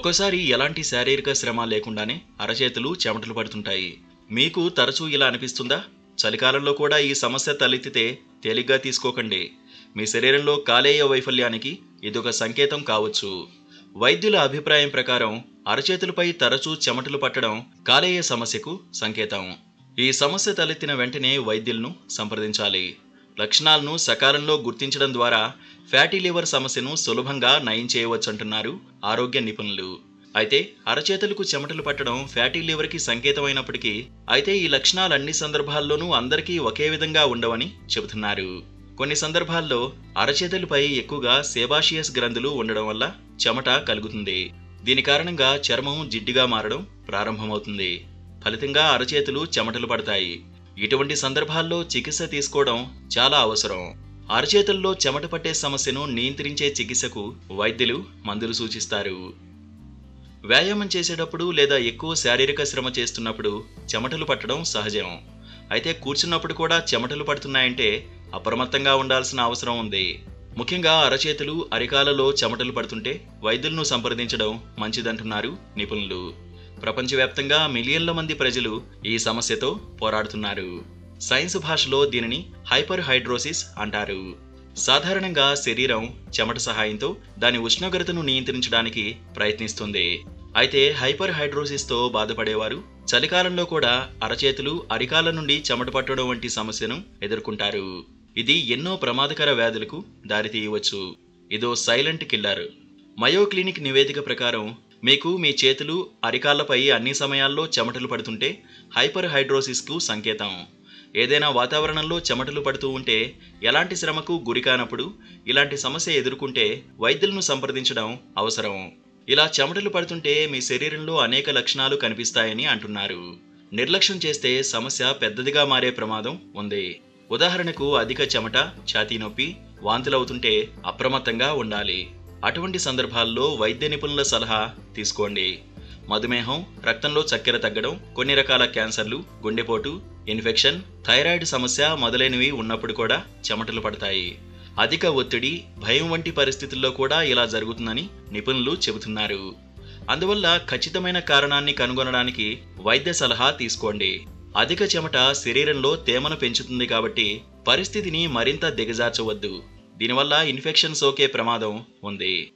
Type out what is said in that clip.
ఒక్కోసారి ఎలాంటి శారీరక శ్రమ లేకుండానే అరచేతులు చెమటలు పడుతుంటాయి. మీకు తరచూ ఇలా అనిపిస్తుందా? చలికాలంలో కూడా ఈ సమస్య తలెత్తితే తేలిగ్గా తీసుకోకండి. మీ శరీరంలో కాలేయ వైఫల్యానికి ఇదొక సంకేతం కావచ్చు. వైద్యుల అభిప్రాయం ప్రకారం అరచేతులపై తరచూ చెమటలు పట్టడం కాలేయ సమస్యకు సంకేతం. ఈ సమస్య తలెత్తిన వెంటనే వైద్యులను సంప్రదించాలి. లక్షణాలను సకాలంలో గుర్తించడం ద్వారా ఫ్యాటీ లివర్ సమస్యను సులభంగా నయం చేయవచ్చంటున్నారు ఆరోగ్య నిపుణులు. అయితే అరచేతులకు చెమటలు పట్టడం ఫ్యాటీ లివర్కి సంకేతమైనప్పటికీ ఈ లక్షణాలు అన్ని సందర్భాల్లోనూ అందరికీ ఒకే విధంగా ఉండవని చెబుతున్నారు. కొన్ని సందర్భాల్లో అరచేతులపై ఎక్కువగా సేబాషియస్ గ్రంథులు ఉండడం వల్ల చెమట కలుగుతుంది. దీని కారణంగా చర్మం జిడ్డుగా మారడం ప్రారంభమవుతుంది. ఫలితంగా అరచేతులు చెమటలు పడతాయి. ఇటువంటి సందర్భాల్లో చికిత్స తీసుకోవడం చాలా అవసరం. అరచేతుల్లో చెమట పట్టే సమస్యను నియంత్రించే చికిత్సకు వైద్యులు మందులు సూచిస్తారు. వ్యాయామం చేసేటప్పుడు లేదా ఎక్కువ శారీరక శ్రమ చేస్తున్నప్పుడు చెమటలు పట్టడం సహజం. అయితే కూర్చున్నప్పుడు కూడా చెమటలు పడుతున్నాయంటే అప్రమత్తంగా ఉండాల్సిన అవసరం ఉంది. ముఖ్యంగా అరచేతులు, అరికాలలో చెమటలు పడుతుంటే వైద్యులను సంప్రదించడం మంచిదంటున్నారు నిపుణులు. ప్రపంచవ్యాప్తంగా మిలియన్ల మంది ప్రజలు ఈ సమస్యతో పోరాడుతున్నారు. సైన్స్ భాషలో దీనిని హైపర్ హైడ్రోసిస్ అంటారు. సాధారణంగా శరీరం చెమట సహాయంతో దాని ఉష్ణోగ్రతను నియంత్రించడానికి ప్రయత్నిస్తుంది. అయితే హైపర్ హైడ్రోసిస్తో బాధపడేవారు చలికాలంలో కూడా అరచేతులు, అరికాల నుండి చెమట పట్టడం వంటి సమస్యను ఎదుర్కొంటారు. ఇది ఎన్నో ప్రమాదకర వ్యాధులకు దారితీయవచ్చు. ఇదో సైలెంట్ కిల్లర్. మయో క్లినిక్ నివేదిక ప్రకారం మీకు మీ చేతులు, అరికాళ్లపై అన్ని సమయాల్లో చెమటలు పడుతుంటే హైపర్ హైడ్రోసిస్కు సంకేతం. ఏదైనా వాతావరణంలో చెమటలు పడుతూ ఉంటే, ఎలాంటి శ్రమకు గురికానప్పుడు ఇలాంటి సమస్య ఎదుర్కొంటే వైద్యులను సంప్రదించడం అవసరం. ఇలా చెమటలు పడుతుంటే మీ శరీరంలో అనేక లక్షణాలు కనిపిస్తాయని అంటున్నారు. నిర్లక్ష్యం చేస్తే సమస్య పెద్దదిగా మారే ప్రమాదం ఉంది. ఉదాహరణకు అధిక చెమట, ఛాతీ నొప్పి, వాంతులవుతుంటే అప్రమత్తంగా ఉండాలి. అటువంటి సందర్భాల్లో వైద్య నిపుణుల సలహా తీసుకోండి. మధుమేహం, రక్తంలో చక్కెర తగ్గడం, కొన్ని రకాల క్యాన్సర్లు, గుండెపోటు, ఇన్ఫెక్షన్, థైరాయిడ్ సమస్య మొదలైనవి ఉన్నప్పుడు కూడా చెమటలు పడతాయి. అధిక ఒత్తిడి, భయం వంటి పరిస్థితుల్లో కూడా ఇలా జరుగుతుందని నిపుణులు చెబుతున్నారు. అందువల్ల ఖచ్చితమైన కారణాన్ని కనుగొనడానికి వైద్య సలహా తీసుకోండి. అధిక చెమట శరీరంలో తేమను పెంచుతుంది కాబట్టి పరిస్థితిని మరింత దిగజార్చవద్దు. దీనివల్ల ఇన్ఫెక్షన్ సోకే ప్రమాదం ఉంది.